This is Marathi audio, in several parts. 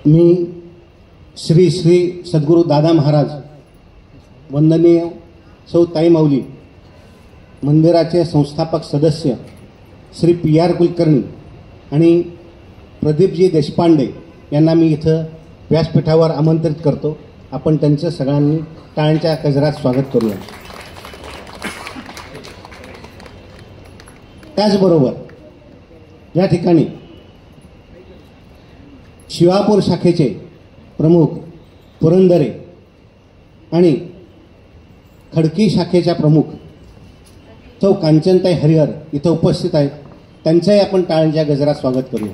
मी श्री श्री सद्गुरू दादा महाराज वंदनीय सौ ताई माऊली मंदिराचे संस्थापक सदस्य श्री पी.आर. कुलकर्णी आणि प्रदीपजी देशपांडे यांना मी इथं व्यासपीठावर आमंत्रित करतो. आपण त्यांचं सगळ्यांनी टाळ्यांच्या गजरात स्वागत करूया. त्याचबरोबर या ठिकाणी शिवापूर शाखेचे प्रमुख पुरंदरे आणि खडकी शाखेच्या प्रमुख सौ कांचनताई हरिहर इथं उपस्थित आहेत. त्यांचंही आपण टाळ्यांच्या गजरात स्वागत करूया.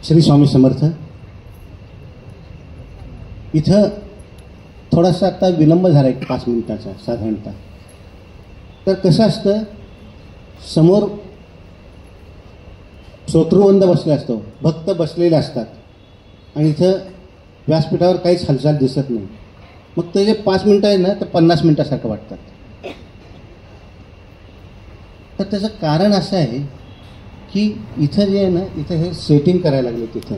श्री स्वामी समर्थ. इथं थोडासा आता विलंब झाला एक 5 मिनिटाचा साधारणतः. तर कसं असतं, समोर श्रोतृवृंद बसले असतो, भक्त बसलेले असतात आणि इथं व्यासपीठावर काहीच हालचाल दिसत नाही. मग ते जे 5 मिनिटं आहे ना, तर 50 मिनिटासारखं वाटतात. तर त्याचं कारण असं आहे की इथं जे आहे ना, इथं हे सेटिंग करायला लागले. तिथं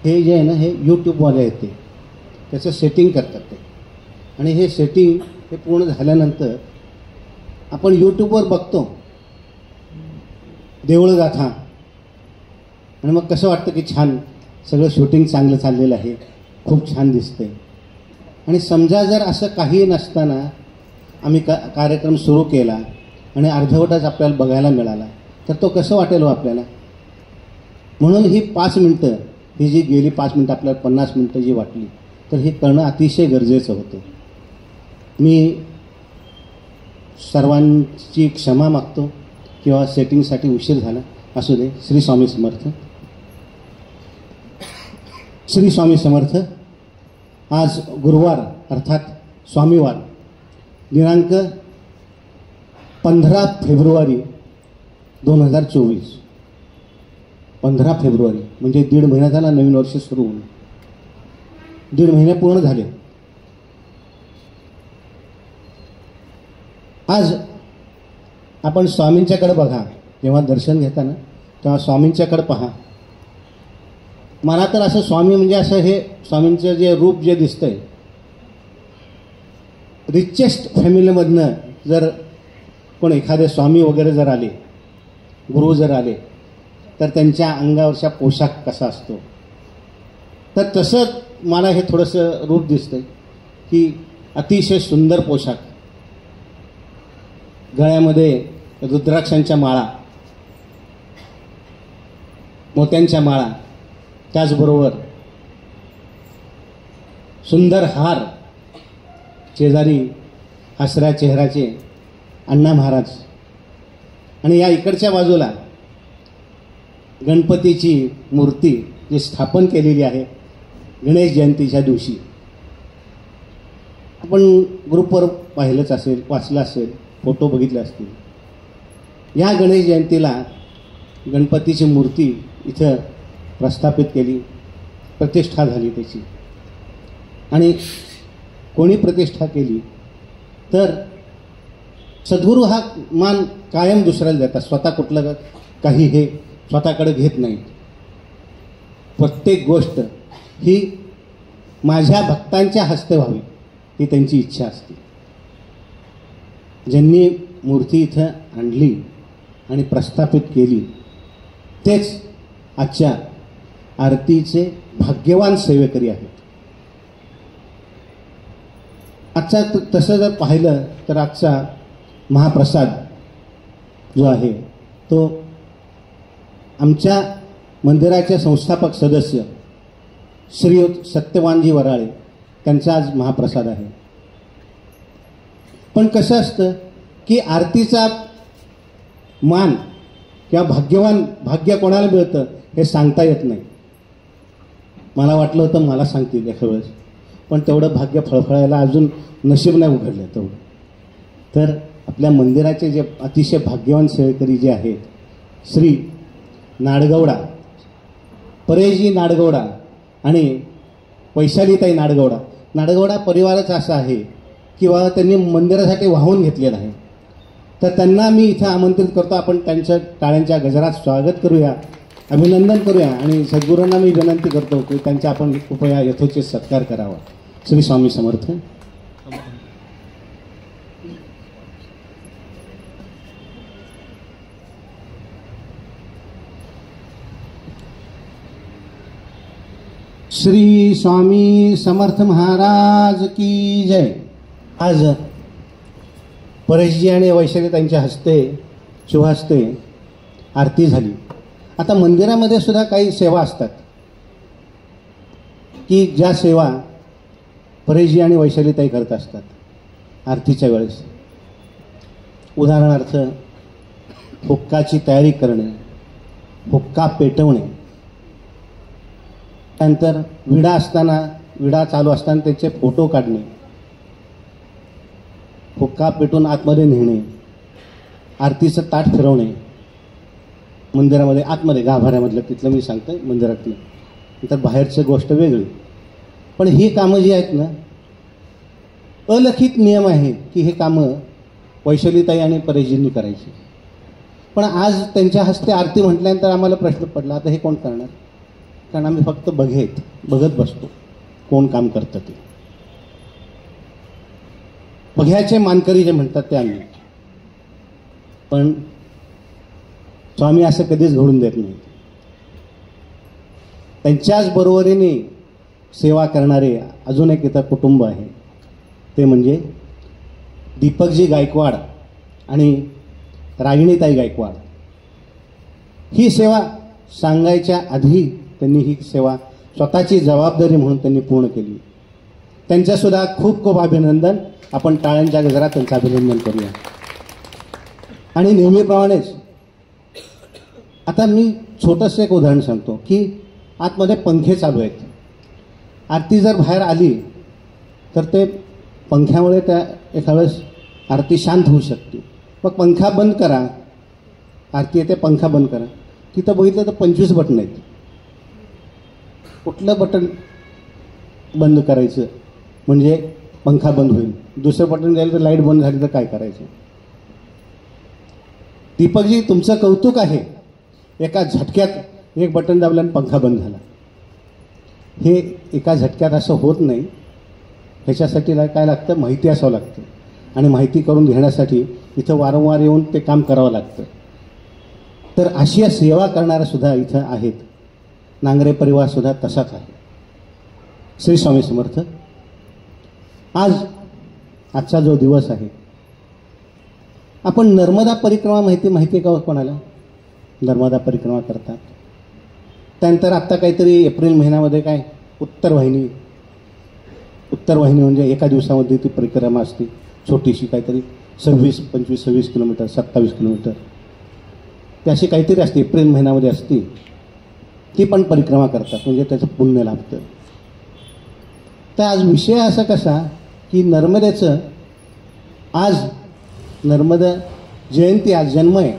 हे जे आहे ना, हे यूट्यूबवाले आहेत, ते त्याचं सेटिंग करतात ते. आणि हे सेटिंग हे पूर्ण झाल्यानंतर आपण यूट्यूबवर बघतो देऊळ गाथा, आणि मग कसं वाटतं की छान सगळं शूटिंग चांगलं चाललेलं आहे, खूप छान दिसतंय. आणि समजा जर असं काही नसताना आम्ही कार्यक्रम सुरू केला आणि अर्धवटच आपल्याला बघायला मिळाला, तर तो कसं वाटेल हो आपल्याला. म्हणून ही 5 मिनटं, ही जी गेली 5 मिनटं आपल्याला 50 मिनटं जी वाटली, तर हे करणं अतिशय गरजेचं होतं. मी सर्वांची क्षमा मागतो किंवा सेटिंगसाठी उशीर झाला असू दे. श्री स्वामी समर्थ. श्री स्वामी समर्थ. आज गुरुवार अर्थात स्वामीवार दिनांक 15 फेब्रुवारी 2024. 15 फेब्रुवारी म्हणजे 1.5 महिना झाला नवीन वर्ष सुरू होऊन. 1.5 महिने पूर्ण झाले. आज आपण स्वामींच्याकडे बघा, जेव्हा दर्शन घेताना तेव्हा स्वामींच्याकडे पहा. मला तर असं स्वामी म्हणजे असं हे स्वामींचं जे रूप जे दिसतंय, रिचेस्ट फॅमिलीमधनं जर कोण एखादे स्वामी वगैरे जर आले, गुरु जर आले, तर त्यांच्या अंगावरचा पोशाख कसा असतो, तर तसं मला हे थोडंसं रूप दिसतंय की अतिशय सुंदर पोशाख, गळ्यामध्ये रुद्राक्षांच्या माळा, मोत्यांच्या माळा, त्याचबरोबर सुंदर हार, शेजारी हसऱ्या चेहऱ्याचे अण्णा महाराज, आणि या इकडच्या बाजूला गणपतीची मूर्ती जी स्थापन केलेली आहे गणेश जयंतीच्या दिवशी. आपण ग्रुपवर पाहिलंच असेल, वाचलं असेल, फोटो बघितले असतील. या गणेश जयंतीला गणपतीची मूर्ती इथं प्रस्थापित केली, प्रतिष्ठा झाली त्याची. आणि कोणी प्रतिष्ठा केली तर सद्गुरू हा मान कायम दुसऱ्याला देतात. स्वतः कुठलं काही हे स्वतःकडे घेत नाहीत. प्रत्येक गोष्ट ही माझ्या भक्तांच्या हस्ते व्हावी ही त्यांची इच्छा असते. ज्यांनी मूर्ती इथं आणली आणि प्रस्थापित केली तेच आजच्या आरतीचे भाग्यवान सेवेकरी आहेत. आजचा तसं जर पाहिलं तर आजचा महाप्रसाद जो आहे तो आमच्या मंदिराचे संस्थापक सदस्य श्री सत्यवानजी वराळे त्यांचा आज महाप्रसाद आहे. पण कसं असतं की आरतीचा मान किंवा भाग्य कोणाला मिळतं हे सांगता येत नाही. मला वाटलं होतं मला सांगतील एका वेळेस, पण तेवढं भाग्य फळफळायला अजून नशीब नाही उघडलं तेवढं. तर आपल्या मंदिराचे जे अतिशय भाग्यवान सेवेकरी जे आहेत, श्री नाडगौडा, परेशजी नाडगौडा आणि वैशालीताई नाडगौडा. नाडगौडा परिवारच असा आहे की बाबा त्यांनी मंदिरासाठी वाहून घेतलेलं आहे. तर त्यांना मी इथं आमंत्रित करतो. आपण त्यांच्या टाळ्यांच्या गजरात स्वागत करूया, अभिनंदन करूया आणि सद्गुरूंना मी विनंती करतो की त्यांचा आपण कृपया यथोचित सत्कार करावा. श्री स्वामी समर्थ. श्री स्वामी समर्थ महाराज की जय. आज परेशजी आणि वैशाली त्यांच्या हस्ते शुभहस्ते आरती झाली. आता मंदिरामध्ये सुद्धा काही सेवा असतात की ज्या सेवा परेशजी आणि वैशालीताई करत असतात आरतीच्या वेळेस. उदाहरणार्थ हुक्काची तयारी करणे, हुक्का पेटवणे, त्यानंतर विडा चालू असताना त्याचे फोटो काढणे, हुक्का पेटून आतमध्ये नेणे, आरतीचं ताट फिरवणे मंदिरामध्ये, आतमध्ये गाभाऱ्यामधलं तिथलं मी सांगतोय, मंदिरातलं. नंतर बाहेरची गोष्ट वेगळी. पण ही कामं जी आहेत ना, अलिखित नियम आहे की हे कामं वैशालीताई आणि परेशजींनी करायची. पण आज त्यांच्या हस्ते आरती म्हटल्यानंतर आम्हाला प्रश्न पडला, आता हे कोण करणार? कारण आम्ही फक्त बघत बसतो कोण काम करतं ते. बघ्याचे मानकरी जे म्हणतात ते आम्ही. पण स्वामी असं कधीच घडून देत नाही. त्यांच्याच बरोबरीने सेवा करणारे अजून एक इथं कुटुंब आहे, ते म्हणजे दीपकजी गायकवाड आणि रागिणीताई गायकवाड. ही सेवा सांगायच्या आधी त्यांनी ही सेवा स्वतःची जबाबदारी म्हणून त्यांनी पूर्ण केली. त्यांच्यासुद्धा खूप खूप अभिनंदन. आपण टाळ्यांच्या गजरात त्यांचं अभिनंदन करूया. आणि नेहमीप्रमाणेच आता मी छोटंसं एक उदाहरण सांगतो की आतमध्ये पंखे चालू आहेत. आरती जर बाहेर आली तर ते पंख्यामुळे त्या एखाद्या वेळेस आरती शांत होऊ शकते. मग पंखा बंद करा, आरती येते, पंखा बंद करा. तिथं बघितलं तर 25 बटन आहेत. कुठलं बटन बंद करायचं म्हणजे पंखा बंद होईल, दुसरं बटन द्यायला तर लाईट बंद झाली तर काय करायचं? दीपकजी तुमचं कौतुक आहे, एका झटक्यात एक बटन दाबलं आणि पंखा बंद झाला. हे एका झटक्यात असं होत नाही. ह्याच्यासाठी काय लागतं? माहिती असावं लागतं. आणि माहिती करून घेण्यासाठी इथं वारंवार येऊन ते काम करावं लागतं. तर अशी सेवा करणाऱ्या सुद्धा इथं आहेत. नांगरे परिवार सुद्धा तसाच आहे. श्री स्वामी समर्थ. आजचा जो दिवस आहे, आपण नर्मदा परिक्रमा माहिती का कोणाला? नर्मदा परिक्रमा करतात. त्यानंतर आत्ता काहीतरी एप्रिल महिन्यामध्ये काय उत्तर वाहिनी म्हणजे एका दिवसामध्ये ती परिक्रमा असते छोटीशी, काहीतरी 26 किलोमीटर 27 किलोमीटर ती अशी काहीतरी असते, एप्रिल महिन्यामध्ये असते. ती पण परिक्रमा करतात, म्हणजे त्याचं पुण्य लाभतं. तर आज विषय असा कसा की नर्मदेचं आज नर्मदा जयंती, आज जन्म आहे.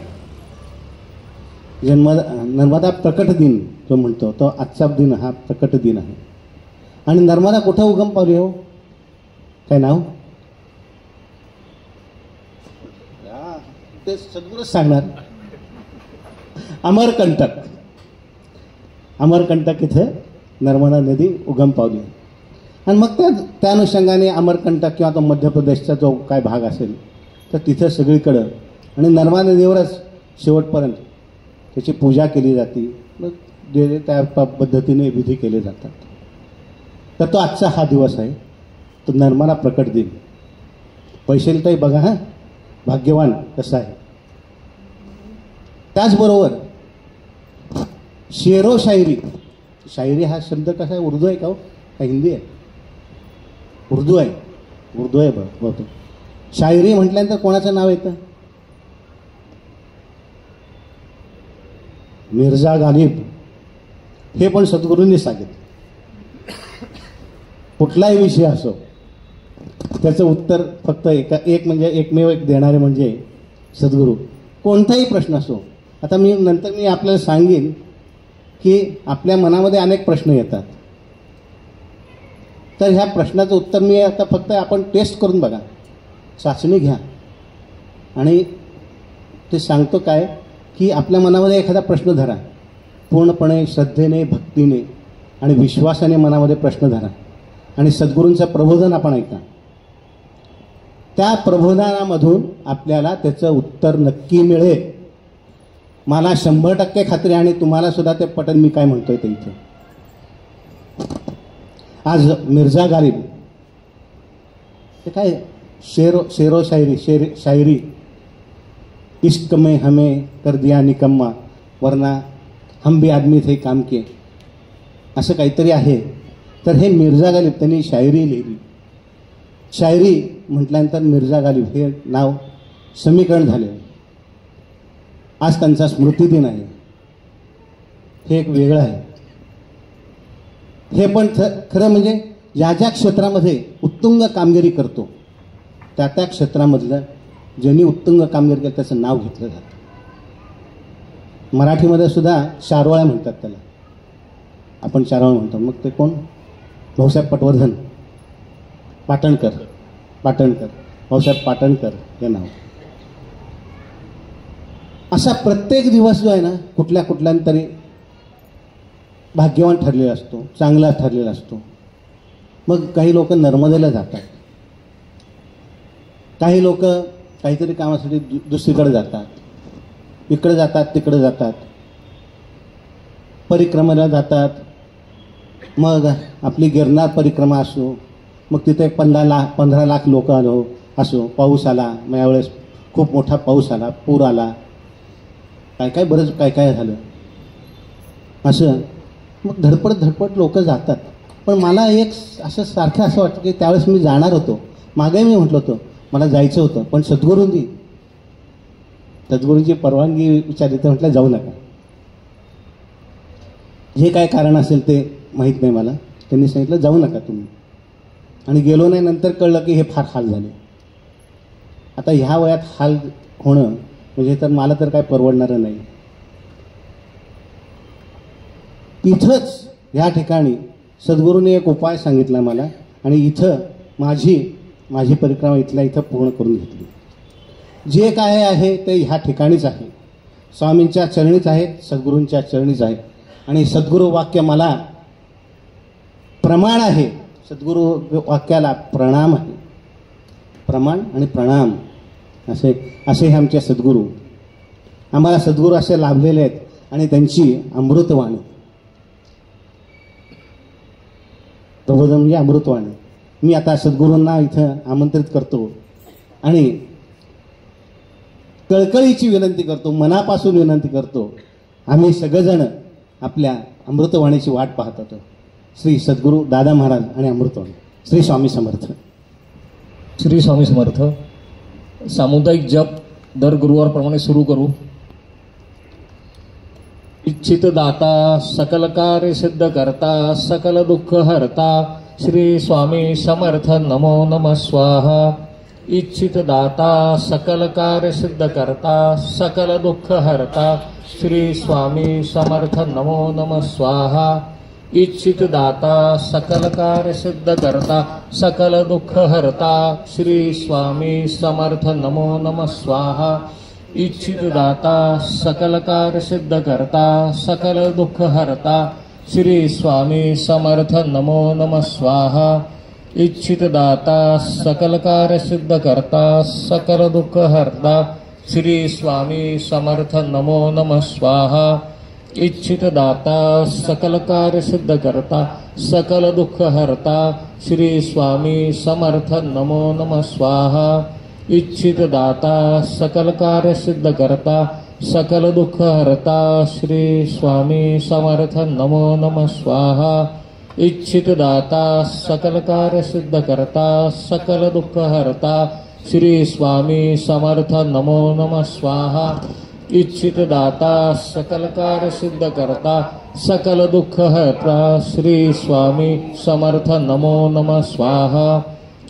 नर्मदा प्रकट दिन जो म्हणतो तो आजचा दिन, हा प्रकट दिन आहे. आणि नर्मदा कुठं उगम पावली हो? काय नाव? ते सगळंच सांगणार. अमरकंटक इथं नर्मदा नदी उगम पावली. आणि मग त्या अनुषंगाने अमरकंटक किंवा तो मध्य प्रदेशचा जो काय भाग असेल तर तिथं सगळीकडं आणि नर्मदा नदीवरच शेवटपर्यंत त्याची पूजा केली जाते. मग त्या पद्धतीने विधी केले जातात. तर तो आजचा हा दिवस आहे, तो नर्मदा प्रकट दिन. वैशालीताई बघा, हा भाग्यवान कसं आहे. त्याचबरोबर शेरो शायरी, शायरी हा शब्द कसा आहे? उर्दू आहे का हो, का हिंदी आहे? उर्दू आहे बहुतेक. शायरी म्हटल्यानंतर कोणाचं नाव येतं? मिर्झा गालिब. हे पण सद्गुरूंनी सांगितलं. कुठलाही विषय असो त्याचं उत्तर फक्त एकमेव देणारे म्हणजे सद्गुरू. कोणताही प्रश्न असो. आता नंतर मी आपल्याला सांगेन की आपल्या मनामध्ये अनेक प्रश्न येतात, तर ह्या प्रश्नाचं उत्तर मी आता फक्त आपण टेस्ट करून बघा, चाचणी घ्या. आणि ते सांगतो काय की आपल्या मनामध्ये एखादा प्रश्न धरा, पूर्णपणे श्रद्धेने, भक्तीने आणि विश्वासाने मनामध्ये प्रश्न धरा आणि सद्गुरूंचं प्रबोधन आपण ऐका. त्या प्रबोधनामधून आपल्याला त्याचं उत्तर नक्की मिळेल. मला 100% खात्री, आणि तुम्हाला सुद्धा ते पटन मी काय म्हणतोय ते. इथे आज मिर्झा गालिब ते काय शेरो शायरी इश्क में हमें कर दिया निकम्मा वरना हम भी आदमी थे काम के, असं काहीतरी आहे. तर हे मिर्झा गालिब त्यांनी शायरी लिहिली. शायरी म्हटल्यानंतर मिर्झा गालिब हे नाव समीकरण झाले. आज त्यांचा स्मृतिदिन आहे. हे एक वेगळं आहे. हे पण खरं म्हणजे ज्या ज्या क्षेत्रामध्ये उत्तुंग कामगिरी करतो त्या त्या क्षेत्रामधलं ज्यांनी उत्तुंग कामगिरी केली त्याचं नाव घेतलं जातं. मराठीमध्ये सुद्धा चारोळ्या म्हणतात त्याला, आपण चारोळ म्हणतो. मग ते कोण? भाऊसाहेब पटवर्धन, पाटणकर भाऊसाहेब पाटणकर हे नाव. असा प्रत्येक दिवस जो आहे ना कुठल्या तरी भाग्यवान ठरलेला असतो, चांगला ठरलेला असतो. मग काही लोक नर्मदेला जातात, काही लोक काहीतरी कामासाठी दुसरीकडे जातात, इकडे जातात, तिकडे जातात, परिक्रमेला जातात. मग आपली गिरनार परिक्रमा असो, मग तिथे 15 लाख लोक असो, पाऊस आला, मग यावेळेस खूप मोठा पाऊस आला, पूर आला, बरंच काय झालं असं. मग धडपड लोक जातात. पण मला एक असं वाटतं की त्यावेळेस मी जाणार होतो, मागे मी म्हटलं होतं मला जायचं होतं, पण सद्गुरूंची परवानगी विचारली तर म्हटलं जाऊ नका. हे काय कारण असेल ते माहीत नाही मला. त्यांनी सांगितलं जाऊ नका तुम्ही, आणि गेलो नाही. नंतर कळलं की हे फार हाल झाले. आता ह्या वयात हाल होणं म्हणजे तर मला तर काय परवडणारं नाही. इथंच ह्या ठिकाणी सद्गुरूंनी एक उपाय सांगितला मला, आणि इथं माझी परिक्रमा इथं पूर्ण करून घेतली. जे काय आहे ते ह्या ठिकाणीच आहे, स्वामींच्या चरणीच आहे, सद्गुरूंच्या चरणीच आहे. आणि सद्गुरू वाक्य मला प्रमाण आहे, सद्गुरू वाक्याला प्रणाम आहे. प्रमाण आणि प्रणाम असे हे आमचे सद्गुरू. आम्हाला सद्गुरू असे लाभलेले आहेत, आणि त्यांची अमृतवाणी, प्रबोधन म्हणजे अमृतवाणी. मी आता सद्गुरूंना इथं आमंत्रित करतो आणि कळकळीची विनंती करतो, मनापासून विनंती करतो. आम्ही सगळेजण आपल्या अमृतवाणीची वाट पाहत होतो. श्री सद्गुरू दादा महाराज आणि अमृतवाणी. श्री स्वामी समर्थ. श्री स्वामी समर्थ. सामुदायिक जप दर गुरुवार प्रमाणे सुरू करू. इच्छित दाता सकल कार्य सिद्ध करता सकल दुःख हरता श्री स्वामी समर्थ. नमो नमः स्वाहा. इच्छित दाता सकल कार्य सिद्ध करता सकल दुःख हरता श्री स्वामी समर्थ. नमो नमः स्वाहा. इच्छित दाता सकल कार्य सिद्ध करता सकल दुःख हरता श्री स्वामी समर्थ. नमो नमः स्वाहा. इच्छित दाता सकल कार्य सिद्ध करता सकल दुःख हरता श्री स्वामी समर्थ. नमो नमः स्वाहा. इच्छित दाता सकल कार्य सिद्ध करता सकल दुःख हरता श्री स्वामी समर्थ. नमो नमः स्वाहा. इच्छित दाता सकल कार्य सिद्ध करता सकल दुःख हरता श्री स्वामी समर्थ. नमो नमः स्वाहा. इच्छित दाता सकल कार्य सिद्ध करता सकल दुःख हरता श्री स्वामी समर्थ. नमो नमः स्वाहा. इच्छित दाता सकल कार्य सिद्ध करता सकल दुःख हरता श्री स्वामी समर्थ. नमो नमः स्वाहा. इच्छित दाता सकल कार्य सिद्ध करता सकल दुःख हरता श्री स्वामी समर्थ नमो नमः स्वाहा।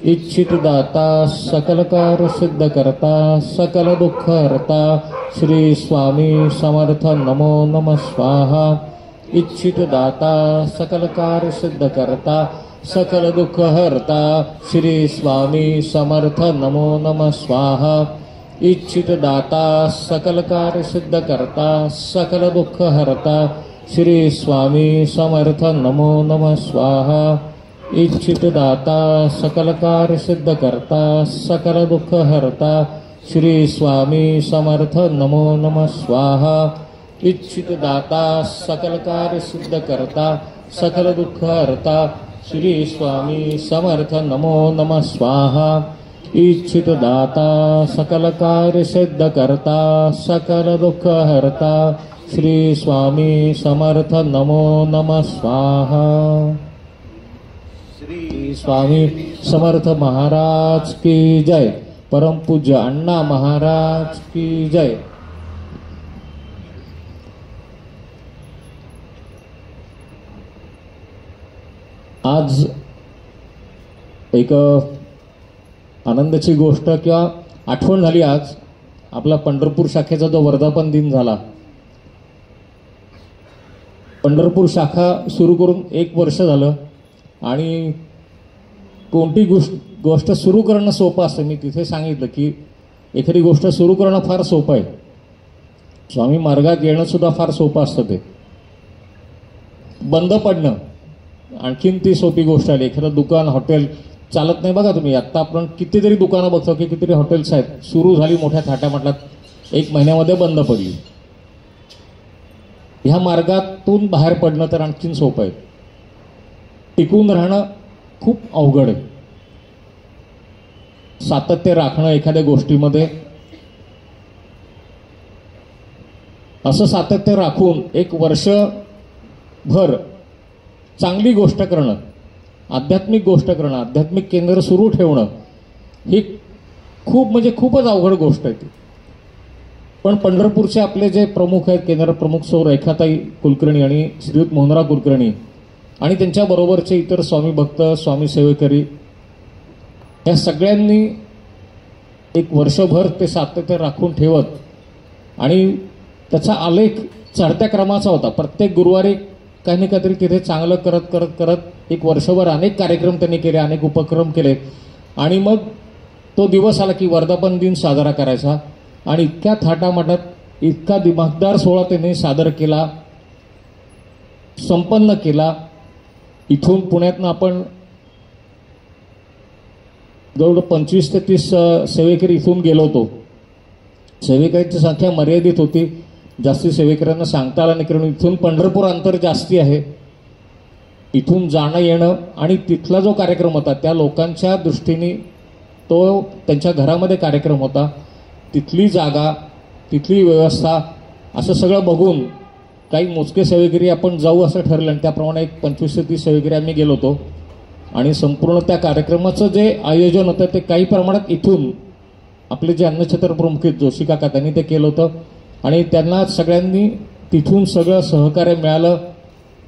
इच्छित दाता सकल कार्य सिद्ध करता सकल दुःख हरता श्री स्वामी समर्थ नमो नमः स्वाहा। इच्छित दाता सकल कार्य सिद्ध करता सकल दुःख हरता श्री स्वामी समर्थ नमो नमः स्वाहा। इच्छित दाता सकल कार्य सिद्ध करता सकल दुःख हरता श्री स्वामी समर्थ नमो नमः स्वाहा। इच्छित दाता सकल कार्य सिद्ध करता सकल दुःख हरता श्री स्वामी समर्थ नमो नमः स्वाहा। इच्छित दाता सकल कार्य सिद्ध करता सकल दुःख हरता श्री स्वामी समर्थ नमो नमः स्वाहा। इच्छित दाता सकल कार्य सिद्ध करता सकल दुःख हरता श्री स्वामी समर्थ नमो नमः स्वाहा। श्री स्वामी समर्थ महाराज की जय। परम पूज्य अण्णा महाराज की जय। आज एक आनंदाची गोष्ट किंवा आठवण झाली। आज आपला पंढरपूर शाखेचा जो वर्धापन दिन झाला। पंढरपूर शाखा सुरू करून 1 वर्ष झालं आणि कोणती गोष्ट सुरू करणं सोपं असतं। मी तिथे सांगितलं की एखादी गोष्ट सुरू करणं फार सोपं आहे, स्वामी मार्गात येणं सुद्धा फार सोपं असतं, ते बंद पडणं आणखीन ती सोपी गोष्ट आली। एखादं दुकान हॉटेल चालत नाही बघा तुम्ही, आत्ता आपण कितीतरी दुकानं बघतो की कितीतरी हॉटेल्स आहेत, सुरू झाली मोठ्या थाटामाटात, 1 महिन्यामध्ये बंद पडली। ह्या मार्गातून बाहेर पडणं तर आणखीन सोपं आहे, टिकून राहणं खूप अवघड आहे। सातत्य राखणं एखाद्या गोष्टीमध्ये, असं सातत्य राखून 1 वर्षभर चांगली गोष्ट करणं, आध्यात्मिक गोष्ट करणं, आध्यात्मिक केंद्र सुरू ठेवणं, ही खूप म्हणजे खूपच अवघड गोष्ट आहे ती। पण पंढरपूरचे आपले जे प्रमुख आहेत, केंद्र प्रमुख सौ रेखाताई कुलकर्णी आणि श्रीयुत मोहनराव कुलकर्णी आणि त्यांच्याबरोबरचे इतर स्वामी भक्त, स्वामी सेवेकरी, या सगळ्यांनी 1 वर्षभर ते सातत्य राखून ठेवत, आणि त्याचा आलेख चढत्या क्रमाचा होता। प्रत्येक गुरुवारी काही ना काहीतरी तिथे चांगलं करत करत करत 1 वर्षभर अनेक कार्यक्रम त्यांनी केले, अनेक उपक्रम केले, आणि मग तो दिवस आला की वर्धापन दिन साजरा करायचा। आणि इतक्या थाटामाटात इतका दिमागदार सोहळा त्यांनी सादर केला, संपन्न केला। इथून पुण्यातनं आपण जवळ 25 ते 30 सेवेकरी इथून गेलो होतो। सेवेकऱ्यांची संख्या मर्यादित होती, जास्ती सेवेकऱ्यांना सांगता आलं नाही, कारण इथून पंढरपूर अंतर जास्ती आहे। इथून जाणं येणं आणि तिथला जो कार्यक्रम होता त्या लोकांच्या दृष्टीने तो त्यांच्या घरामध्ये कार्यक्रम होता, तिथली जागा, तिथली व्यवस्था, असं सगळं बघून काही मोजके सेवेकरी आपण जाऊ असं ठरलं, आणि त्याप्रमाणे 25 ते 30 सेवेकरी आम्ही गेलो होतो। आणि संपूर्ण त्या कार्यक्रमाचं जे आयोजन होतं ते काही प्रमाणात इथून आपले जे अन्नछत्र प्रमुख आहेत जोशी काका, त्यांनी ते केलं होतं, आणि त्यांना सगळ्यांनी तिथून सगळं सहकार्य मिळालं।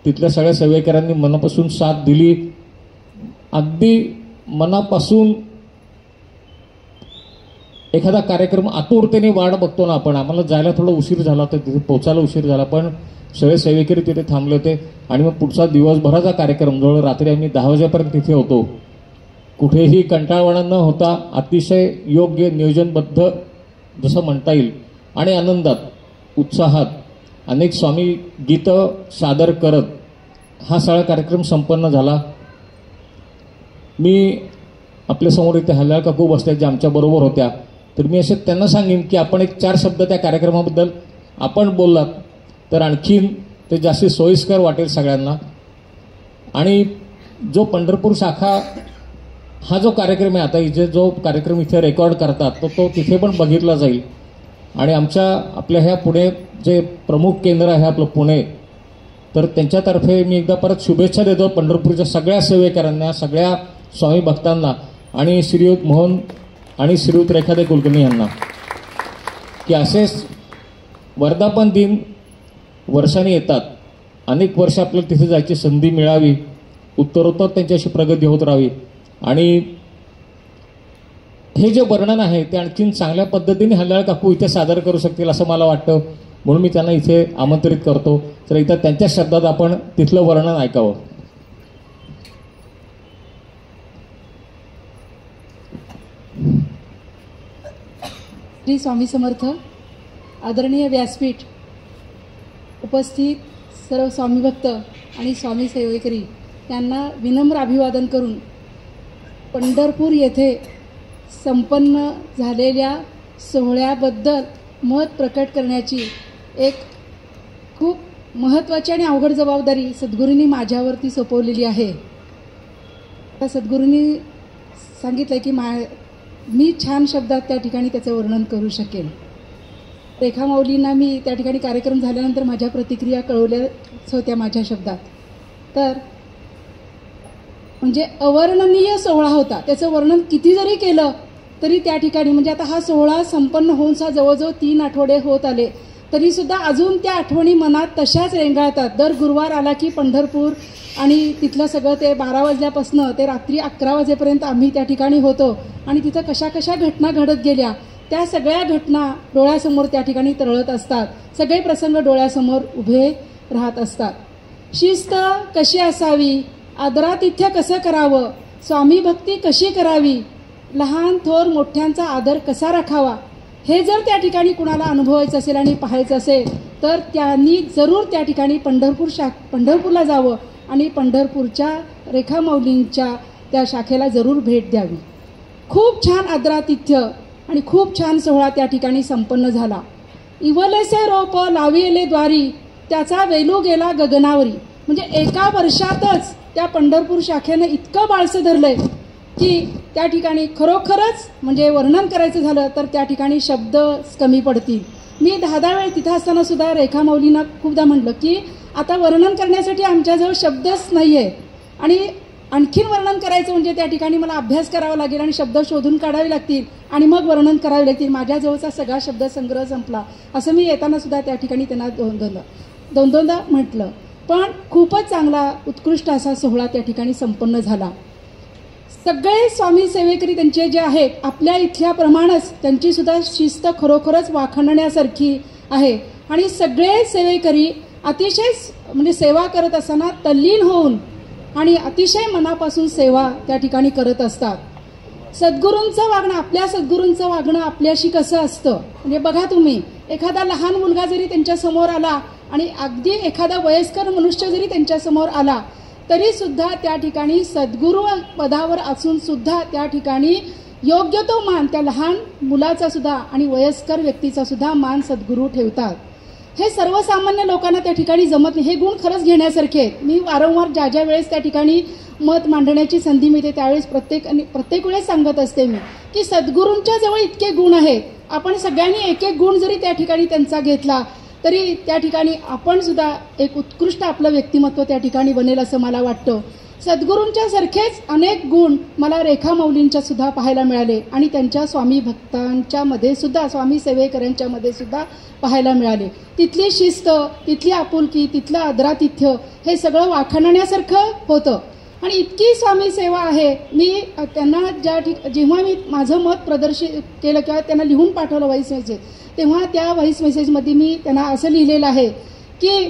तिथल्या सगळ्या सेवेकऱ्यांनी मनापासून साथ दिली, अगदी मनापासून। एखादा कार्यक्रम आतुरतेने वाट बघतो ना आपण, आम्हाला जायला थोडा उशीर झाला होता, तिथे पोचायला उशीर झाला, पण सगळे सेवेकरी तिथे थांबले होते, आणि मग पुढचा दिवसभराचा कार्यक्रम जवळ रात्री आम्ही 10 वाजेपर्यंत तिथे होतो। कुठेही कंटाळवाणा न होता, अतिशय योग्य नियोजनबद्ध जसं म्हणता येईल, आणि आनंदात, उत्साहात अनेक स्वामी गीतं सादर करत हा सगळा कार्यक्रम संपन्न झाला। मी आपल्यासमोर इथे हल्याळ काकू बसल्या ज्या आमच्याबरोबर होत्या, तर मी असे त्यांना सांगेन की आपण 1-4 शब्द त्या कार्यक्रमाबद्दल आपण बोललात तर आणखीन ते जास्त सोयीस्कर वाटेल सगळ्यांना। आणि जो पंढरपूर शाखा हा जो कार्यक्रम आहे, आता इथे जो कार्यक्रम इथे रेकॉर्ड करतात तो तिथे पण बघितला जाईल। आणि आपल्या ह्या पुणे जे प्रमुख केंद्र आहे आपलं पुणे, तर त्यांच्यातर्फे मी एकदा परत शुभेच्छा देतो पंढरपूरच्या सगळ्या सेवेकरांना, सगळ्या स्वामी भक्तांना, आणि श्रीयुत मोहन आणि श्रीयुत रेखाताई कुलकर्णी यांना, की असेच वर्धापन दिन वर्षाने येतात, अनेक वर्ष आपल्याला तिथे जायची संधी मिळावी, उत्तरोत्तर त्यांच्याशी प्रगती होत राहावी आणि हे जे वर्णन आहे ते आणखीन चांगल्या पद्धतीने हल्याळ काकू इथे सादर करू शकतील असं मला वाटतं, म्हणून मी त्यांना इथे आमंत्रित करतो. तर इथं त्यांच्या शब्दात आपण तिथलं वर्णन ऐकावं. श्री स्वामी समर्थ. आदरणीय व्यासपीठ, उपस्थित सर्व स्वामी भक्त आणि स्वामी सेवेकरी यांना विनम्र अभिवादन करून पंढरपूर येथे संपन्न झालेल्या सोहळ्याबद्दल मत प्रकट करण्याची एक खूप महत्त्वाची आणि अवघड जबाबदारी सद्गुरूंनी माझ्यावरती सोपवलेली आहे. आता सद्गुरूंनी सांगितलं की मी छान शब्दात त्या ठिकाणी त्याचं वर्णन करू शकेन. रेखा माऊलींना मी त्या ठिकाणी कार्यक्रम झाल्यानंतर माझ्या प्रतिक्रिया कळवल्याच होत्या माझ्या शब्दात. तर म्हणजे अवर्णनीय सोहळा होता. त्याचं वर्णन किती जरी केलं तरी त्या ठिकाणी म्हणजे आता हा सोहळा संपन्न होऊन जवळजवळ 3 आठवडे होत आले तरीसुद्धा अजून त्या आठवणी मनात तशाच रेंगाळतात. दर गुरुवार आला की पंढरपूर आणि तिथलं सगळं ते 12 वाजल्यापासनं ते रात्री 11 वाजेपर्यंत आम्ही त्या ठिकाणी होतो आणि तिथं कशा कशा घटना घडत गेल्या त्या सगळ्या घटना डोळ्यासमोर त्या ठिकाणी तरळत असतात. सगळे प्रसंग डोळ्यासमोर उभे राहत असतात. शिस्त कशी असावी, आदरातिथ्य कसं करावं, स्वामी भक्ती कशी करावी, लहान थोर मोठ्यांचा आदर कसा राखावा, हे जर त्या ठिकाणी कुणाला अनुभवायचं असेल आणि पाहायचं असेल तर त्यांनी जरूर त्या ठिकाणी पंढरपूरला जावं आणि पंढरपूरच्या रेखा माऊलींच्या त्या शाखेला जरूर भेट द्यावी. खूप छान आदरातिथ्य आणि खूप छान सोहळा त्या ठिकाणी संपन्न झाला. इवलेसे रोप लाविले द्वारी, त्याचा वेलू गेला गगनावरी. म्हणजे एका वर्षातच त्या पंढरपूर शाखेनं इतकं बाळसं धरलंय की त्या ठिकाणी खरोखरच म्हणजे वर्णन करायचं झालं तर त्या ठिकाणी शब्द कमी पडतील. मी 10 वेळ तिथं असताना सुद्धा रेखा माऊलींना खूपदा म्हटलं की आता वर्णन करण्यासाठी आमच्याजवळ शब्दच नाही आहे आणि आणखीन वर्णन करायचं म्हणजे त्या ठिकाणी मला अभ्यास करावा लागेल आणि शब्द शोधून काढावे लागतील आणि मग वर्णन करावे लागतील. माझ्याजवळचा सगळा शब्दसंग्रह संपला असं मी येताना सुद्धा त्या ठिकाणी त्यांना दोनदा म्हटलं. पण खूपच चांगला उत्कृष्ट असा सोहळा त्या ठिकाणी संपन्न झाला. सगळे स्वामी सेवेकरी त्यांचे जे आहेत आपल्या इथल्याप्रमाणेच त्यांची सुद्धा शिस्त खरोखरच वाखाणण्यासारखी आहे आणि सगळे सेवेकरी अतिशय म्हणजे सेवा करत असताना तल्लीन होऊन आणि अतिशय मनापासून सेवा त्या ठिकाणी करत असतात. सद्गुरूंचं वागणं, आपल्या सद्गुरूंचं वागणं आपल्याशी कसं असतं म्हणजे बघा तुम्ही, एखादा लहान मुलगा जरी त्यांच्या समोर आला आणि अगदी एखादा वयस्कर मनुष्य जरी त्यांच्या समोर आला तरी सुद्धा त्या ठिकाणी सद्गुरू पदावर असून सुद्धा त्या ठिकाणी योग्य तो मान त्या लहान मुलाचा सुद्धा आणि वयस्कर व्यक्तीचा सुद्धा मान सद्गुरू ठेवतात. हे सर्वसामान्य लोकांना त्या ठिकाणी जमत नाही. हे गुण खरंच घेण्यासारखे आहेत. मी वारंवार ज्या वेळेस त्या ठिकाणी मत मांडण्याची संधी मिळते त्यावेळेस प्रत्येक वेळेस सांगत असते मी की सद्गुरूंच्या जवळ इतके गुण आहेत. आपण सगळ्यांनी एक एक गुण जरी त्या ठिकाणी त्यांचा घेतला तरी त्या ठिकाणी आपण सुद्धा एक उत्कृष्ट आपलं व्यक्तिमत्व त्या ठिकाणी बनेल असं मला वाटतं. सद्गुरूंच्या सारखेच अनेक गुण मला रेखा माऊलींच्या सुद्धा पाहायला मिळाले आणि त्यांच्या स्वामी भक्तांच्या मध्ये सुद्धा स्वामी सेवेकऱ्यांच्या मध्ये सुद्धा पाहायला मिळाले. तिथली शिस्त, तिथली आपुलकी, तिथलं आदरातिथ्य हे सगळं वाखाणण्यासारखं होतं आणि इतकी स्वामी सेवा आहे. मी त्यांना जेव्हा मी माझं मत प्रदर्शित केलं किंवा त्यांना लिहून पाठवलं व्हॉइस मेसेज, तेव्हा त्या व्हॉइस मेसेजमध्ये मी त्यांना असं लिहिलेलं आहे की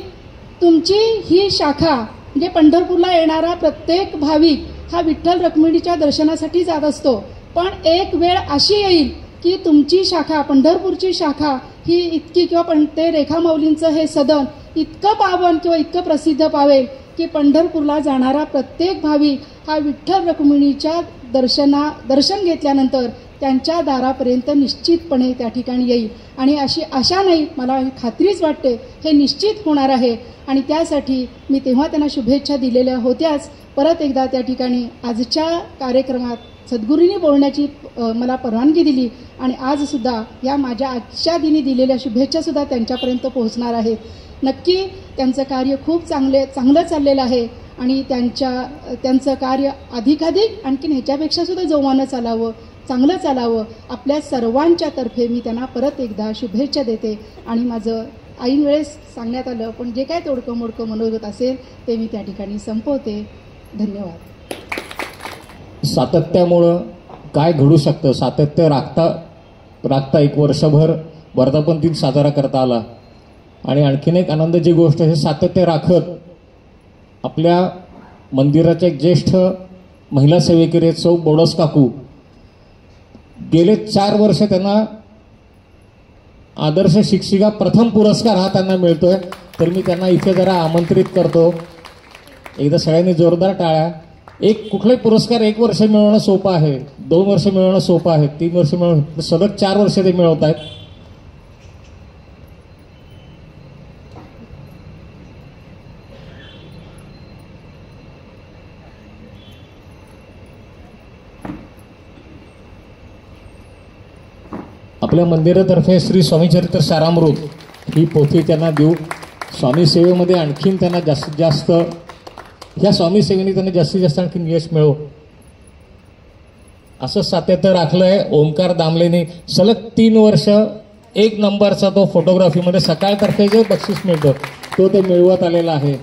तुमची ही शाखा म्हणजे पंढरपूरला येणारा प्रत्येक भाविक हा विठ्ठल रुक्मिणीच्या दर्शनासाठी जात असतो, पण एक वेळ अशी येईल की तुमची शाखा, पंढरपूरची शाखा ही इतकी किंवा ते रेखा माऊलींचं हे सदन इतकं पावन किंवा इतकं प्रसिद्ध पावेल की पंढरपूरला जाणारा प्रत्येक भाविक हा विठ्ठल रुक्मिणीच्या दर्शन घेतल्यानंतर त्यांच्या दारापर्यंत निश्चितपणे त्या ठिकाणी येईल. आणि अशी आशा नाही, मला खात्रीच वाटते हे निश्चित होणार आहे आणि त्यासाठी मी तेव्हा त्यांना शुभेच्छा दिलेल्या होत्याच. परत एकदा त्या ठिकाणी आजच्या कार्यक्रमात सद्गुरूंनी बोलण्याची मला परवानगी दिली आणि आज सुद्धा या माझ्या आजच्या दिनी दिलेल्या शुभेच्छा सुद्धा त्यांच्यापर्यंत पोहोचणार आहेत. नक्की त्यांचं कार्य खूप चांगलं चाललेलं आहे आणि त्यांचं कार्य अधिकाधिक आणखीन ह्याच्यापेक्षा सुद्धा जोमानं चालावं चांगलं चालावं, आपल्या सर्वांच्या तर्फे मी त्यांना परत एकदा शुभेच्छा देते. आणि माझं ऐन वेळेस सांगण्यात आलं, पण जे काय तोडकं मोडकं मनोगत असेल ते मी त्या ठिकाणी संपवते. धन्यवाद. सातत्यामुळं काय घडू शकतं, सातत्य राखता एक वर्षभर वर्धापन दिन साजरा करता आला. आणि आणखीन एक आनंदाची गोष्ट, हे सातत्य राखत आपल्या मंदिराच्या एक ज्येष्ठ महिला सेवेकरी सौ बोडस काकू, गेले 4 वर्ष त्यांना आदर्श शिक्षिका प्रथम पुरस्कार हा त्यांना मिळतोय. तर मी त्यांना इथे जरा आमंत्रित करतो. एकदा सगळ्यांनी जोरदार टाळ्या. कुठलाही पुरस्कार 1 वर्ष मिळवणं सोपं आहे, 2 वर्ष मिळवणं सोपं आहे, 3 वर्ष मिळवणं, सलग 4 वर्ष ते मिळवत आहेत. आपल्या मंदिरातर्फे श्री स्वामी चरित्र सारामृत ही पोथी त्यांना देऊ. स्वामी सेवेमध्ये आणखीन त्यांना जास्तीत जास्त, या स्वामी सेवेने त्यांना जास्तीत जास्त आणखीन यश मिळो असं सातत्य राखलंय. ओंकार दामलेने सलग 3 वर्ष 1 नंबरचा तो फोटोग्राफीमध्ये सकाळतर्फे जे बक्षीस मिळतं तो ते मिळवत आलेला आहे.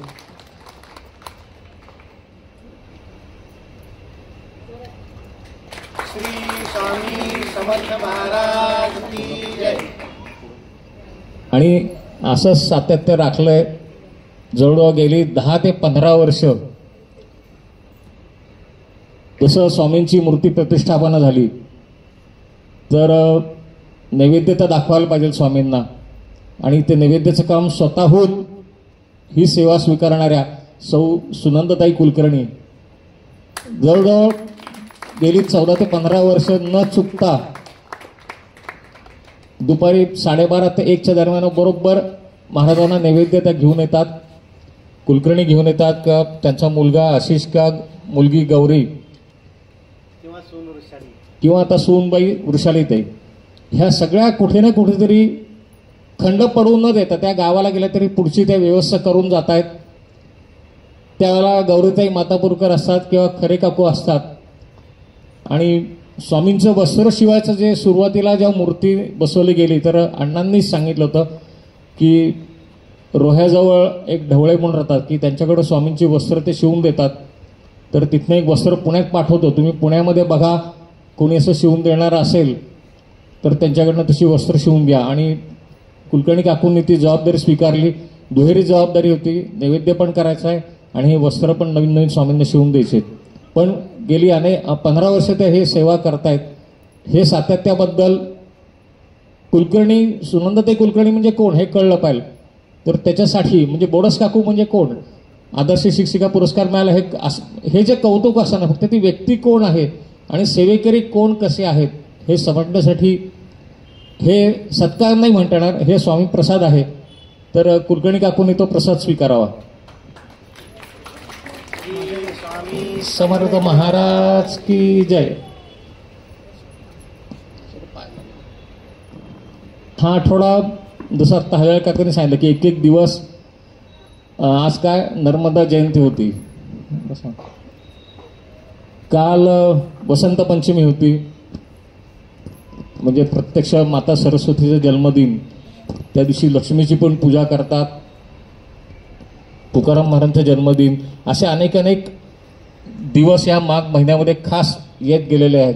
श्री स्वामी समर्थ महाराज की जय. आणि असं सातत्य राखलंय जवळजवळ गेली 10 ते 15 वर्ष. जसं स्वामींची मूर्ती प्रतिष्ठापना झाली तर नैवेद्य तर दाखवायला पाहिजे स्वामींना, आणि ते नैवेद्याचं काम स्वतःहून ही सेवा स्वीकारणाऱ्या सौ सुनंदताई कुलकर्णी जवळजवळ गेली 14 ते 15 वर्ष न चुकता दुपारी 12:30 ते 1च्या दरम्यान बरोबर महाराजांना नैवेद्य त्या घेऊन येतात. कुलकर्णी घेऊन येतात का त्यांचा मुलगा आशिष का मुलगी गौरी किंवा आता सूनबाई वृषालीताई, ह्या सगळ्या कुठे ना कुठेतरी खंड पडून न देता त्या गावाला गेल्या तरी पुढची त्या व्यवस्था करून जात आहेत. त्यावेळेला गौरीताई मातापूरकर असतात किंवा खरे काकू असतात. आणि स्वामींचं वस्त्र शिवायचं जे सुरुवातीला जेव्हा मूर्ती बसवली गेली तर अण्णांनीच सांगितलं होतं की रोह्याजवळ एक ढवळे म्हणून राहतात की त्यांच्याकडे स्वामींची वस्त्र ते शिवून देतात. तर तिथनं एक वस्त्र पुण्यात पाठवतो, तुम्ही पुण्यामध्ये बघा कोणी असं शिवून देणारं असेल तर त्यांच्याकडनं तशी वस्त्र शिवून घ्या. आणि कुलकर्णी काकूंनी ती जबाबदारी स्वीकारली. दुहेरी जबाबदारी होती, नैवेद्य पण करायचं आहे आणि हे वस्त्र पण नवीन नवीन स्वामींना शिवून द्यायचे. पण गेली 15 वर्ष ते हे सेवा करतायत. हे सातत्याबद्दल कुलकर्णी सुनंदताई कुलकर्णी म्हणजे कोण हे कळलं पाहिजे. तर त्याच्यासाठी म्हणजे बोडस काकू म्हणजे कोण, आदर्श शिक्षिका पुरस्कार मिळाला हे जे कौतुक असताना फक्त ती व्यक्ती कोण आहे आणि सेवेकरी कोण कसे आहेत हे समजण्यासाठी हे सत्कार नाही म्हणता येणार, हे स्वामी प्रसाद आहे. तर कुलकर्णी काकूंनी तो प्रसाद स्वीकारावा. समर्थ महाराज की जय. हा आठवडा जसं आता हव्या काकांनी सांगितलं की एक दिवस, आज काय नर्मदा जयंती होती, काल वसंत पंचमी होती म्हणजे प्रत्यक्ष माता सरस्वतीचा जन्मदिन. त्या दिवशी लक्ष्मीची पण पूजा करतात, तुकाराम महाराजांचा जन्मदिन, असे अनेक दिवस या माघ महिन्यामध्ये खास येत गेलेले आहेत.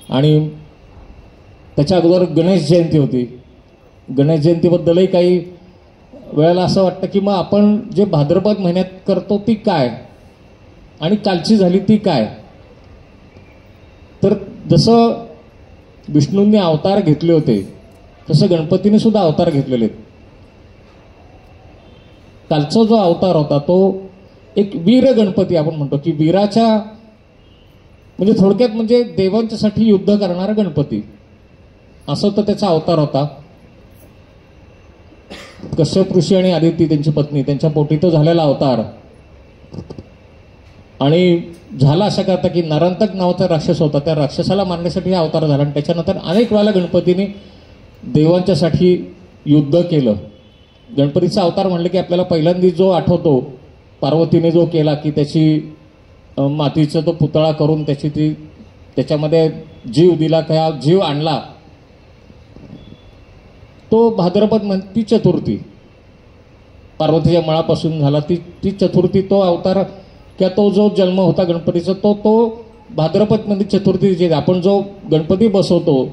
आणि त्याच्या अगोदर गणेश जयंती होती. गणेश जयंतीबद्दलही काही वेळेला असं वाटतं की मग आपण जे भाद्रपद महिन्यात करतो ती काय आणि कालची झाली ती काय. तर जसं विष्णूंनी अवतार घेतले होते तसं गणपतीने सुद्धा अवतार घेतलेले आहेत. कालचा जो अवतार होता तो एक वीर गणपती आपण म्हणतो की वीराच्या म्हणजे थोडक्यात म्हणजे देवांच्यासाठी युद्ध करणारा गणपती असं तर त्याचा अवतार होता. कश्यप ऋषी आणि आदिती त्यांची पत्नी त्यांच्या पोटी तो झालेला अवतार. आणि झाला अशा करता की नरांतक नावाचा राक्षस होता, त्या राक्षसाला मारण्यासाठी हा अवतार झाला. आणि त्याच्यानंतर अनेक वेळेला गणपतीने देवांच्यासाठी युद्ध केलं. गणपतीचा अवतार म्हणलं की आपल्याला पहिल्यांदा जो आठवतो पार्वतीने जो केला की त्याची मातीचा तो पुतळा करून त्याच्यामध्ये जीव दिला, काय जीव आणला, तो भाद्रपद ती चतुर्थी पार्वतीच्या मळापासून झाला. ती चतुर्थी, तो अवतार किंवा तो जो जन्म होता गणपतीचा तो भाद्रपदमध्ये चतुर्थी जे आपण जो गणपती बसवतो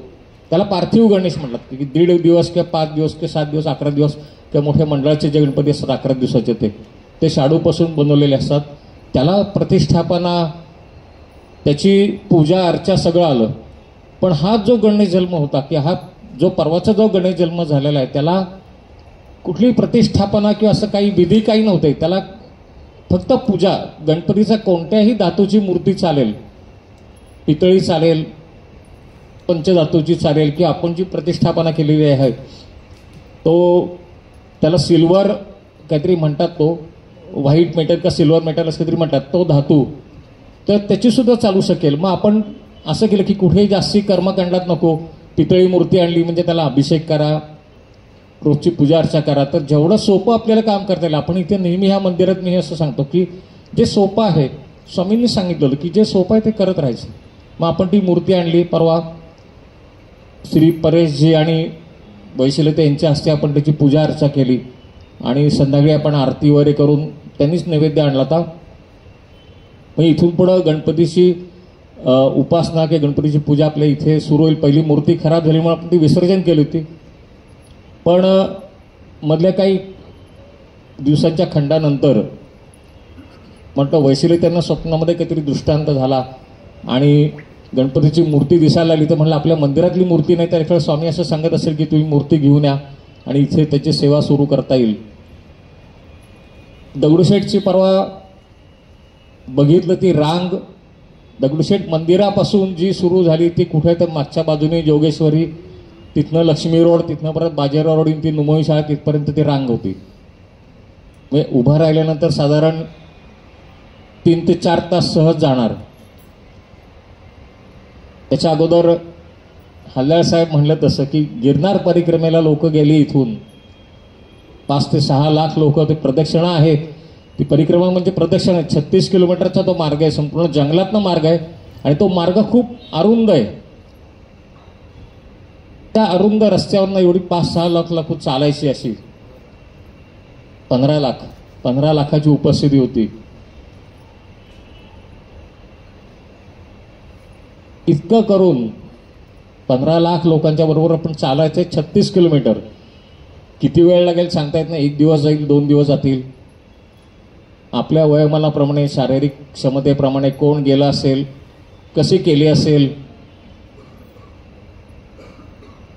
त्याला पार्थिव गणेश म्हणतात. की 1.5 दिवस किंवा 5 दिवस किंवा 7 दिवस 11 दिवस किंवा मोठ्या मंडळाचे जे गणपती असतात 11 दिवसाचे ते शाडूपासून बनवलेले असतात. त्याला प्रतिष्ठापना, त्याची पूजा अर्चा सगळं आलं. पण हा जो गणेश जन्म होता की हा जो परवाचा जो गणेश जन्म झालेला आहे त्याला कुठलीही प्रतिष्ठापना किंवा असं काही विधी काही नव्हते. त्याला फक्त पूजा. गणपतीचा कोणत्याही धातूची मूर्ती चालेल, पितळी चालेल, पंचधातूची चालेल, की आपण जी प्रतिष्ठापना केलेली आहे त्याला सिल्वर काहीतरी म्हणतात, तो व्हाईट मेटल का सिल्वर मेटल असं काहीतरी म्हणतात, तो धातू, तर त्याची सुद्धा चालू शकेल. मग आपण असं केलं की कुठेही जास्ती कर्मकांडात नको, पितळी मूर्ती आणली म्हणजे त्याला अभिषेक करा, रोजची पूजा अर्चा करा. तर जेवढं सोपं आपल्याला काम करता येईल, आपण इथे नेहमी ह्या मंदिरात मी असं सांगतो की जे सोपं आहे, स्वामींनी सांगितलेलं की जे सोपं आहे ते करत राहायचं. मग आपण ती मूर्ती आणली. परवा श्री परेशजी आणि वैशिलते यांच्या हस्ते आपण त्याची पूजा अर्चा केली आणि संध्याकाळी आपण आरती वगैरे करून त्यांनीच नैवेद्य आणला होता. मग इथून पुढं गणपतीची उपासना किंवा गणपतीची पूजा आपल्या इथे सुरू होईल. पहिली मूर्ती खराब झाली म्हणून आपण ती विसर्जन केली होती. पण मधल्या काही दिवसांच्या खंडानंतर म्हणतो वैशिले त्यांना स्वप्नामध्ये काहीतरी दृष्टांत झाला आणि गणपतीची मूर्ती दिसायला लागली. तर म्हणलं आपल्या मंदिरातली मूर्ती नाही, तर स्वामी असं सांगत असेल की तुम्ही मूर्ती घेऊन या आणि इथे त्याची सेवा सुरू करता येईल. दगडूशेठची परवा बघितलं ती रांग दगडूशेठ मंदिरापासून जी सुरू झाली ती कुठे तर मागच्या बाजूने जोगेश्वरी, तिथनं लक्ष्मी रोड, तिथनं परत बाजीराव रोड, ती नुमोई शाळा, तिथपर्यंत ती रांग होती. म्हणजे उभा राहिल्यानंतर साधारण 3 ते 4 तास सहज जाणार. त्याच्या अगोदर हल्ल्याळ साहेब म्हणलं तसं की गिरनार परिक्रमेला लोक गेली इथून 5 ते 6 लाख लोक. ते प्रदक्षिणा आहे, ती परिक्रमा म्हणजे प्रदक्षिणा आहे. 36 किलोमीटरचा तो मार्ग आहे, संपूर्ण जंगलातनं मार्ग आहे आणि तो मार्ग खूप अरुंद आहे. त्या अरुंद रस्त्यावरनं एवढी 5-6 लाख लोक चालायची, अशी 15 लाखाची उपस्थिती होती. इतकं करून 15 लाख लोकांच्या बरोबर आपण चालायचं 36 किलोमीटर. किती वेळ लागेल सांगता येत नाही. 1 दिवस जाईल, 2 दिवस जातील. आपल्या वयोमानाप्रमाणे, शारीरिक क्षमतेप्रमाणे कोण गेला असेल, कशी केली असेल.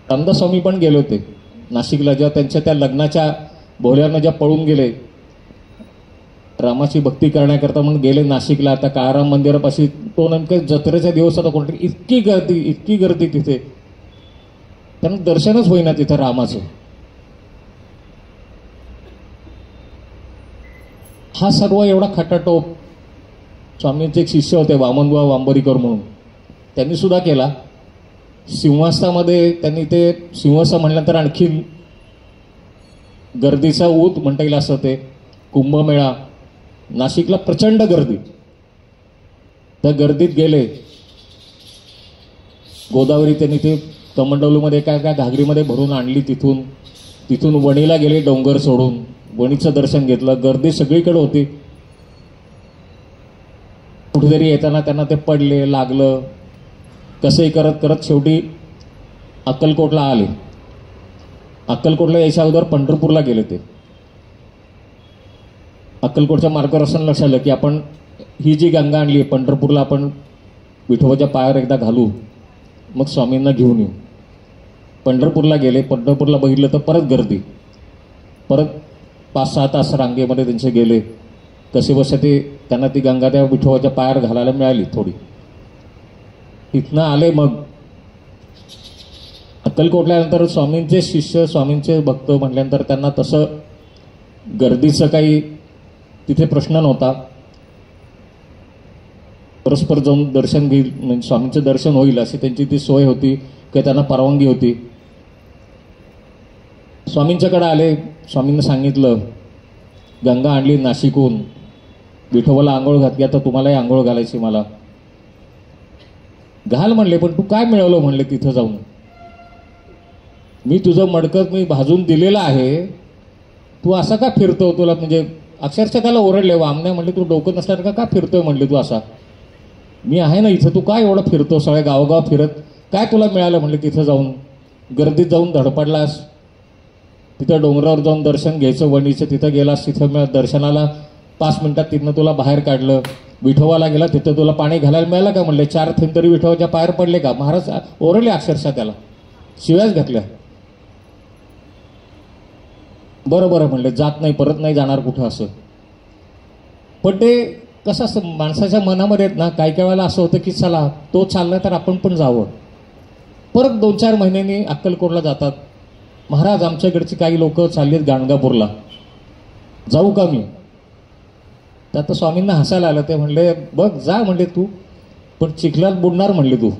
रामदास स्वामी पण गेले होते नाशिकला, जेव्हा त्यांच्या त्या लग्नाच्या भोल्यानं ज्या पळून गेले, रामाची भक्ती करण्याकरता म्हणून गेले नाशिकला. आता काळाराम मंदिरापाशी तो नेमका जत्रेचा दिवस होता कोणतरी, इतकी गर्दी तिथे, त्यांना दर्शनच होईना तिथे रामाचं. हा सर्व एवढा खटाटोप स्वामींचे एक शिष्य होते वामनबुवा वांबरीकर म्हणून, त्यांनी सुद्धा केला. सिंहस्थामध्ये त्यांनी ते सिंहस्थ म्हणल्यानंतर आणखी गर्दीचा ऊत म्हणता येईल असं ते कुंभमेळा. नाशिकला प्रचंड गर्दी. त्या गर्दीत गेले. गोदावरी त्यांनी ते कमंडलूमध्ये काय घागरीमध्ये भरून आणली. तिथून वणीला गेले, डोंगर सोडून वणीचं दर्शन घेतलं. गर्दी सगळीकडे होती. कुठेतरी येताना त्यांना ते पडले, लागलं. कसंही करत करत शेवटी अक्कलकोटला आले. अक्कलकोटला यायच्या अगोदर पंढरपूरला गेले. ते अक्कलकोटच्या मार्गावर असं लक्षात आलं की आपण ही जी गंगा आणली पंढरपूरला, आपण विठोबाच्या पायावर एकदा घालू, मग स्वामींना घेऊन येऊ. पंढरपूरला गेले. पंढरपूरला बघितलं तर परत गर्दी. परत 5-6 तास रांगेमध्ये त्यांचे गेले. कसे बसे ते त्यांना ती गंगा त्या विठोबाच्या पायावर घालायला मिळाली थोडी. इथनं आले. मग अक्कलकोटल्यानंतर स्वामींचे शिष्य, स्वामींचे भक्त म्हटल्यानंतर त्यांना तसं गर्दीचं काही तिथे प्रश्न नव्हता. परस्पर जाऊन दर्शन घेईल, म्हणजे स्वामींचं दर्शन होईल अशी त्यांची ती सोय होती किंवा त्यांना परवानगी होती. स्वामींच्याकडे आले. स्वामींना सांगितलं गंगा आणली नाशिकहून, विठोबाला आंघोळ घातली, आता तुम्हालाही आंघोळ घालायची मला. घाल म्हणले, पण तू काय मिळवलं म्हणले तिथं जाऊन? मी तुझं मडकं मी भाजून दिलेलं आहे, तू असा का फिरतो? तुला म्हणजे अक्षरशः त्याला ओरडले, वामण्या म्हणले तू डोकं नसल्यासारखं का फिरतोय म्हणले तू असा? मी आहे ना इथं, तू काय एवढं फिरतो सगळ्या गावोगाव फिरत? काय तुला मिळालं म्हणले तिथं जाऊन? गर्दीत जाऊन धडपडलास, तिथं डोंगरावर जाऊन दर्शन घ्यायचं वणीचं, तिथं गेलास, तिथं दर्शनाला 5 मिनिटात तिथनं तुला बाहेर काढलं. विठोबाला गेला, तिथं तुला पाणी घालायला मिळालं का म्हणले? 4 थेंब तरी विठोबाच्या पायावर पडले का? महाराज ओरडले अक्षरशः, त्याला शिव्याच घातल्या. बरं बरं म्हणले, जात नाही, परत नाही जाणार कुठं असं. पण ते कसं असतं माणसाच्या मनामध्ये ना, काही काही वेळेला असं होतं की चला तो चाललाय तर आपण पण जावं. परत 2-4 महिन्यांनी अक्कलकोटला जातात. महाराज आमच्याकडची काही लोक चालली आहेत गाणगापूरला, जाऊ का मी? तर आता स्वामींना हसायला आलं. ते म्हणले बघ जा म्हणले तू, पण चिखलात बुडणार म्हणले तू.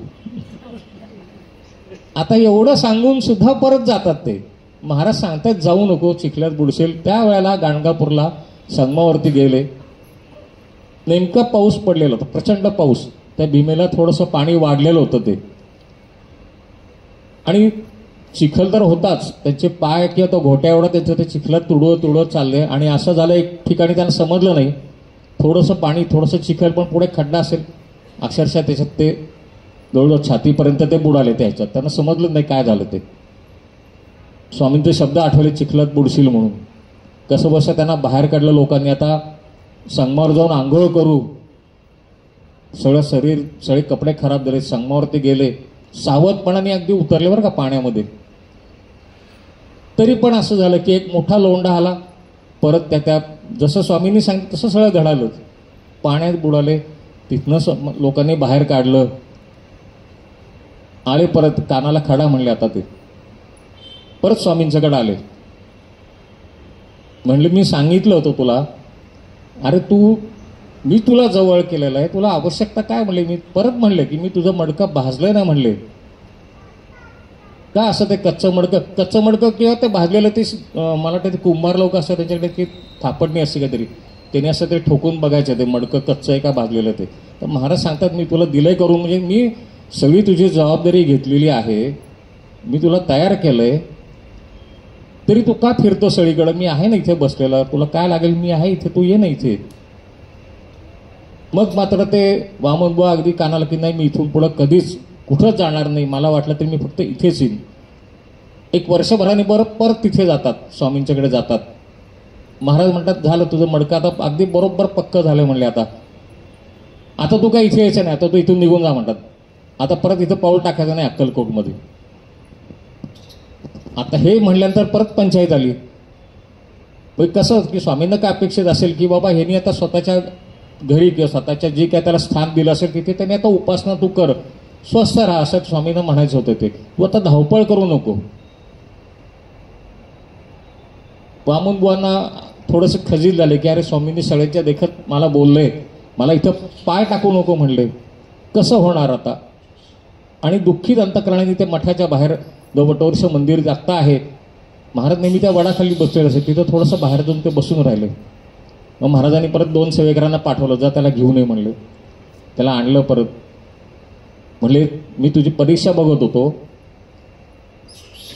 आता एवढं सांगून सुद्धा परत जातात ते. महाराज सांगतात जाऊ नको, चिखलात बुडशील. त्यावेळेला गाणगापूरला संगमावरती गेले. नेमका पाऊस पडलेला होता, प्रचंड पाऊस. त्या भीमेला थोडंसं पाणी वाढलेलं होतं ते, आणि चिखल तर होताच. त्यांचे पाय किंवा तो घोट्या एवढा त्यांचं ते चिखलात तुडवत चालले. आणि असं झालं एक ठिकाणी त्यांना समजलं नाही, थोडंसं पाणी थोडंसं चिखल, पण पुढे खड्डा असेल. अक्षरशः त्याच्यात ते जवळजवळ छातीपर्यंत ते बुडाले. त्याच्यात त्यांना समजलं नाही काय झालं ते. स्वामींचे शब्द आठवले, चिखलात बुडशील म्हणून. कसं बसं त्यांना बाहेर काढलं लोकांनी. आता संगमावर जाऊन आंघोळ करू, सगळं शरीर सगळे कपडे खराब झाले. संगमावरती गेले, सावधपणाने अगदी उतरले बरं का पाण्यामध्ये. तरी पण असं झालं की एक मोठा लोंढा आला. परत त्या जसं स्वामींनी सांगितलं तसं सगळं घडालं. पाण्यात बुडाले. तिथनं लोकांनी बाहेर काढलं. आले परत, कानाला खडा म्हणले. आता ते परत स्वामींच्याकडे आले. म्हणले मी सांगितलं होतं तुला, अरे मी तुला जवळ केलेलं आहे, तुला आवश्यकता काय म्हणले? मी परत म्हणले की मी तुझं मडकं भाजलंय ना म्हणले. का असं ते कच्चं मडकं किंवा ते भाजलेलं ते मला वाटतं ते कुंभार लोक असतात त्यांच्याकडे की थापडणी असते काहीतरी, त्याने असं ते ठोकून बघायचं ते मडकं कच्चं आहे का भाजलेलं ते. तर महाराज सांगतात मी तुला दिलंय करून, म्हणजे मी सगळी तुझी जबाबदारी घेतलेली आहे, मी तुला तयार केलंय, तरी तू का फिरतो सगळीकडे? मी आहे ना इथे बसलेला, तुला काय लागेल मी आहे इथे, तू ये ना इथे. मग मात्र ते वामनबुवा अगदी कानाला की नाही मी इथून पुढं कधीच कुठंच जाणार नाही, मला वाटलं तरी मी फक्त इथेच येईन. 1 वर्षभराने परत तिथे जातात, स्वामींच्याकडे जातात. महाराज म्हणतात झालं तुझं मडकं आता अगदी बरोबर पक्क झालं म्हणले. आता तू काय इथे यायचं नाही, आता तू इथून निघून जा म्हणतात. आता परत इथं पाऊल टाकायचं नाही अक्कलकोटमध्ये. आता हे म्हणल्यानंतर परत पंचायत आली. कसं की स्वामींना काय अपेक्षित असेल की बाबा ह्यांनी आता स्वतःच्या घरी किंवा स्वतःच्या जे काय त्याला स्थान दिलं असेल तिथे त्यांनी आता उपासना तू कर, स्वस्थ राहा, असं स्वामींना म्हणायचं होतं. ते तू आता धावपळ करू नको. वामनबुवांना थोडंसं खजील झाले की अरे स्वामींनी सगळ्यांच्या देखत मला बोलले, मला इथं पाय टाकू नको म्हणले, कसं होणार आता? आणि दुःखीत अंतकरणाने ते मठाच्या बाहेर वटवर्ष मंदिर जागता आहे. महाराज नेहमी त्या वडाखाली बसलेले असे, तिथं थोडंसं बाहेर जाऊन ते बसून राहिले. मग महाराजांनी परत 2 सेवेकरांना पाठवलं, जा त्याला घेऊन ये म्हणले. त्याला आणलं परत. म्हणले मी तुझी परीक्षा बघत होतो,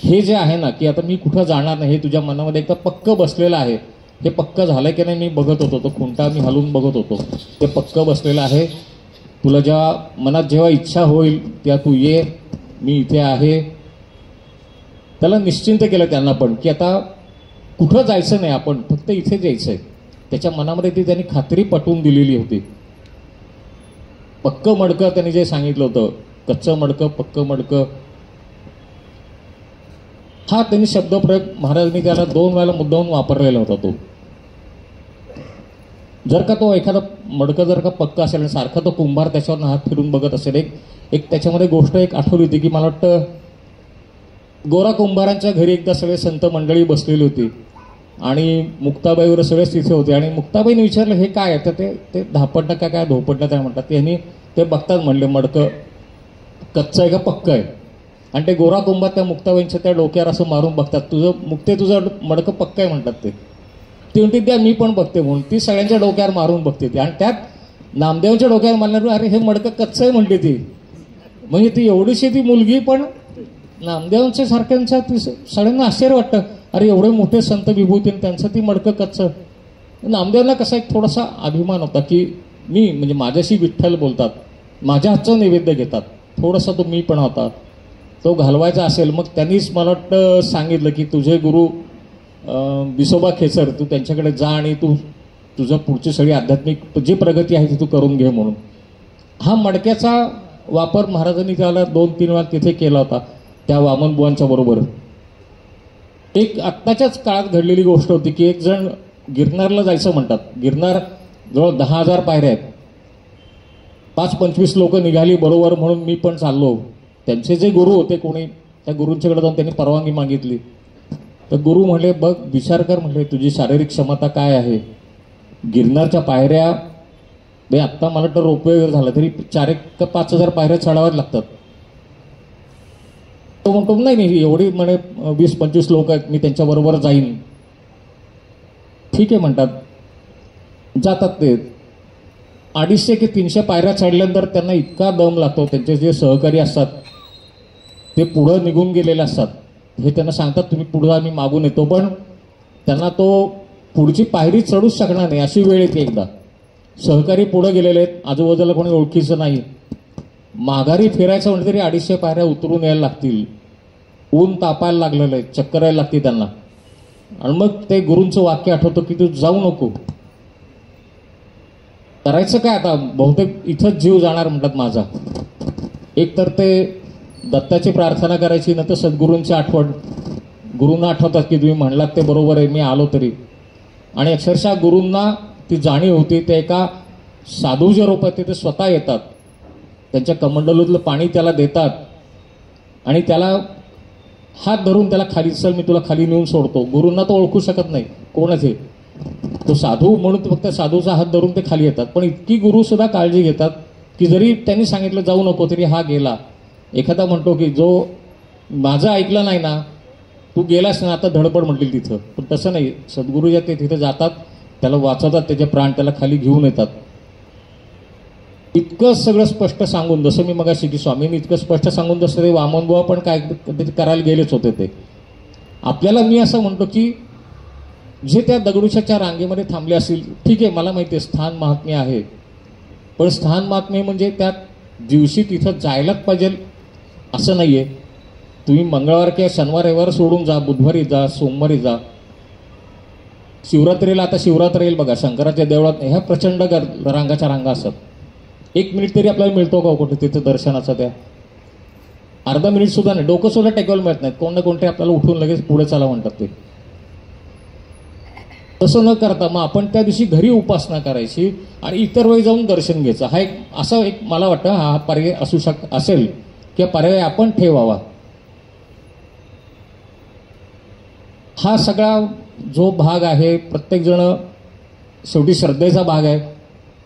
हे जे आहे ना की आता मी कुठं जाणार नाही हे तुझ्या मनामध्ये एकदा पक्क बसलेलं आहे. हे पक्क झालंय की नाही मी बघत होतो, तो खुंटा मी हलवून बघत होतो, ते पक्क बसलेलं आहे. तुला जेव्हा मनात जेव्हा इच्छा होईल त्या तू ये, मी इथे आहे. त्याला निश्चिंत केलं त्यांना पण की आता कुठं जायचं नाही, आपण फक्त इथे जायचंय. त्याच्या मनामध्ये ती त्यांनी खात्री पटवून दिलेली होती. पक्क मडकं त्यांनी जे सांगितलं होतं, कच्चं मडकं पक्क मडकं, हा त्यांनी शब्दप्रयोग महाराजांनी त्याला 2 वेळेला मुद्दामून वापरलेला होता. तो जर का तो एखादा मडकं जर का पक्क असेल आणि सारखा तो कुंभार त्याच्यावर हात फिरून बघत असेल, एक त्याच्यामध्ये गोष्ट एक आठवली होती की मला वाटतं गोरा कुंभारांच्या घरी एकदा सगळे संत मंडळी बसलेली होती आणि मुक्ताबाईवर सगळेच तिथे होते. आणि मुक्ताबाईने विचारलं हे काय आहे? तर ते धापटणं काय धोपटणं काय म्हणतात. त्यांनी ते बघतात म्हणले मडकं कच्चं आहे का पक्क आहे. आणि ते गोरा कुंभार त्या मुक्ताबाईंच्या त्या डोक्यावर असं मारून बघतात, तुझं मडकं पक्क आहे म्हणतात. ती म्हणते द्या मी पण बघते म्हणून ती सगळ्यांच्या डोक्यावर मारून बघते ती. आणि त्यात नामदेवांच्या डोक्यावर मारणार, अरे हे मडकं कच्चं आहे म्हणते ती. म्हणजे ती एवढीशी ती मुलगी पण नामदेवांच्या सारख्यांच्या ती सगळ्यांना आश्चर्य वाटतं, अरे एवढे मोठे संत विभूती त्यांचं ती मडकं कच्चं. नामदेवांना कसा एक थोडासा अभिमान होता की मी म्हणजे माझ्याशी विठ्ठल बोलतात, माझ्या हातचं नैवेद्य घेतात, थोडासा तो मी पण होता, तो घालवायचा असेल. मग त्यांनीच मला वाटतं सांगितलं की तुझे गुरु विसोबा खेचर, तू त्यांच्याकडे जा आणि तू तुझं पुढची सगळी आध्यात्मिक जी प्रगती आहे ती तू करून घे म्हणून. हा मडक्याचा वापर महाराजांनी त्याला 2-3 वेळा तिथे केला होता त्या वामन बुवांच्या बरोबर. एक आत्ताच्याच काळात घडलेली गोष्ट होती की एक जण गिरनारला जायचं म्हणतात, गिरनार जवळ 10,000 पायऱ्या आहेत, 5-25 लोक निघाली बरोबर म्हणून मी पण चाललो. त्यांचे जे गुरु होते कोणी, त्या गुरूंच्याकडे जाऊन त्यांनी परवानगी मागितली. तर गुरु म्हणले बघ विचार कर, म्हणले तुझी शारीरिक क्षमता काय आहे, गिरनारच्या पायऱ्या आत्ता मला तर रोपवे वगैरे झालं तरी 4,000-5,000 पायऱ्या चढाव्याच लागतात. तो म्हणतो नाही नाही एवढी म्हणे 20-25 लोक आहेत, मी त्यांच्याबरोबर जाईन. ठीक आहे म्हणतात, जातात ते. 250 की 300 पायऱ्या चढल्यानंतर त्यांना इतका दम लागतो, त्यांचे जे सहकारी असतात ते पुढं निघून गेलेले असतात, हे त्यांना सांगतात तुम्ही पुढं आम्ही मागून येतो, पण त्यांना तो पुढची पायरी चढूच शकणार नाही अशी वेळ येते. एकदा सहकारी पुढे गेलेले आहेत, आजूबाजूला कोणी ओळखीचं नाही, माघारी फिरायचं म्हणजे तरी 250 पायऱ्या उतरून यायला लागतील, ऊन तापायला लागलेलं आहे, चक्कर यायला लागते त्यांना. आणि मग ते गुरूंचं वाक्य आठवतं की तू जाऊ नको. करायचं काय आता, बहुतेक इथंच जीव जाणार म्हणतात माझा. एक तर ते दत्ताची प्रार्थना करायची, नंतर सद्गुरूंची आठवण, गुरूंना आठवतात की तुम्ही म्हणलात ते बरोबर आहे, मी आलो तरी. आणि अक्षरशः गुरूंना ती जाणीव होती, ते एका साधू जे रोप आहेत ते स्वतः येतात, त्यांच्या कमंडलूतलं पाणी त्याला देतात आणि त्याला हात धरून त्याला खाली, चल मी तुला खाली नेऊन सोडतो. गुरूंना तो ओळखू शकत नाही कोणच आहे तो साधू, म्हणून फक्त साधूचा हात धरून ते खाली येतात. पण इतकी गुरु सुद्धा काळजी घेतात की जरी त्यांनी सांगितलं जाऊ नको तरी हा गेला. एखादा म्हणतो की जो माझं ऐकलं नाही ना, तू गेलास ना आता धडपड म्हटली तिथं, पण तसं नाही. सद्गुरू जे ते तिथे जातात, त्याला वाचवतात, त्याचे प्राण त्याला खाली घेऊन येतात. इतकं सगळं स्पष्ट सांगून, जसं मी मगाशी की स्वामींनी इतकं स्पष्ट सांगून, जसं ते वामनबुवा पण काय करायला गेलेच होते. ते आपल्याला मी असं म्हणतो की जे त्या दगडूशाच्या रांगेमध्ये थांबले असतील, ठीक आहे मला माहिती आहे स्थान महात्म्य आहे, पण स्थान महात्म्य म्हणजे त्यात दिवशी तिथं जायलाच पाहिजे असं नाही आहे. तुम्ही मंगळवार किंवा शनिवार रविवार सोडून जा, बुधवारी जा, सोमवारी जा. शिवरात्रीला, आता शिवरात्र येईल बघा, शंकराच्या देवळात ह्या प्रचंड रांगाच्या रांगा असतात. 1 मिनिट तरी आपल्याला मिळतो का कुठे तिथे दर्शनाचा? त्या अर्धा मिनिट सुद्धा नाही, डोकं सुद्धा टेकवायला मिळत नाहीत. कोण ना कोणते आपल्याला उठून लगेच पुढे चाला म्हणतात. ते तसं न करता मग आपण त्या दिवशी घरी उपासना करायची आणि इतर वेळी जाऊन दर्शन घ्यायचं. हा एक असा एक मला वाटतं हा पर्याय असू असेल किंवा पर्याय आपण ठेवावा. हा सगळा जो भाग आहे, प्रत्येक जण शेवटी श्रद्धेचा भाग आहे.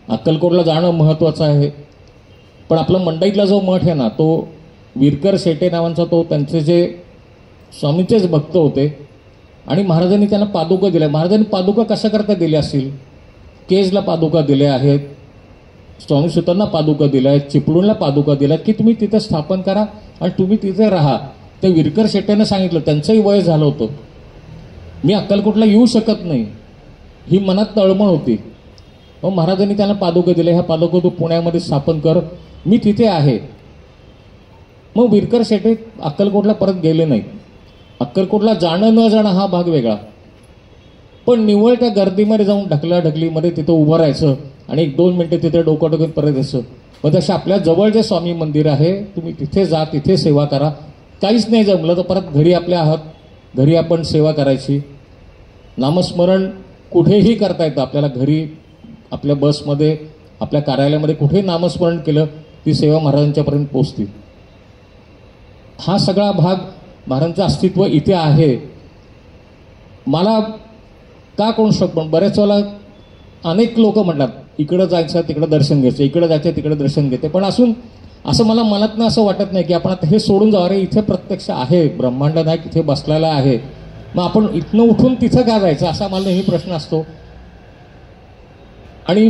अक्कलकोटला जाणं महत्त्वाचं आहे, पण आपला मंडईतला जो मठ आहे ना, तो विरकर शेटे नावांचा, तो त्यांचे जे स्वामीचेच भक्त होते आणि महाराजांनी त्यांना पादुका दिल्या. महाराजांनी पादुका कशा करता दिल्या असतील? केजला पादुका दिल्या आहेत, स्वामी सुतांना पादुका दिल्या आहेत, चिपळूणला पादुका दिल्या की तुम्ही तिथे स्थापन करा आणि तुम्ही तिथे राहा. ते विरकर शेट्ट्यानं सांगितलं, त्यांचंही वय झालं होतं, मी अक्कलकोटला येऊ शकत नाही, ही मनात तळमळ होती. मग महाराजांनी त्यांना पादुका दिल्या, ह्या पादुका तू पुण्यामध्ये स्थापन कर, मी तिथे आहे. मग विरकर शेटे अक्कलकोटला परत गेले नाही. अक्कलकोटला जाणं न जाणं हा भाग वेगळा, पण निव्वळ त्या गर्दीमध्ये जाऊन ढकलाढकलीमध्ये तिथं उभं राहायचं आणि 1-2 मिनिटं तिथे डोकं टोकत परत यायचं. मग तसं आपल्या जवळ जे स्वामी मंदिर आहे तुम्ही तिथे जा, तिथे सेवा करा. काहीच नाही जमलं तर परत घरी आपल्या आहात, घरी आपण सेवा करायची. नामस्मरण कुठेही करता येतं आपल्याला, घरी, आपल्या बसमध्ये, आपल्या कार्यालयामध्ये कुठेही नामस्मरण केलं ती सेवा महाराजांच्यापर्यंत पोहोचते. हा सगळा भाग महाराजांचं अस्तित्व इथे आहे. मला का कोण शक, पण बऱ्याच वेळेला अनेक लोक म्हणतात इकडं जायचं तिकडं दर्शन घ्यायचं, इकडं जायचं तिकडं दर्शन घेते, पण असं मला मनातनं असं वाटत नाही की आपण आता हे सोडून जाऊ. अरे इथे प्रत्यक्ष आहे ब्रह्मांड नायक, इथे बसलेला आहे, मग आपण इथनं उठून तिथं का जायचं असा मला नेहमी प्रश्न असतो. आणि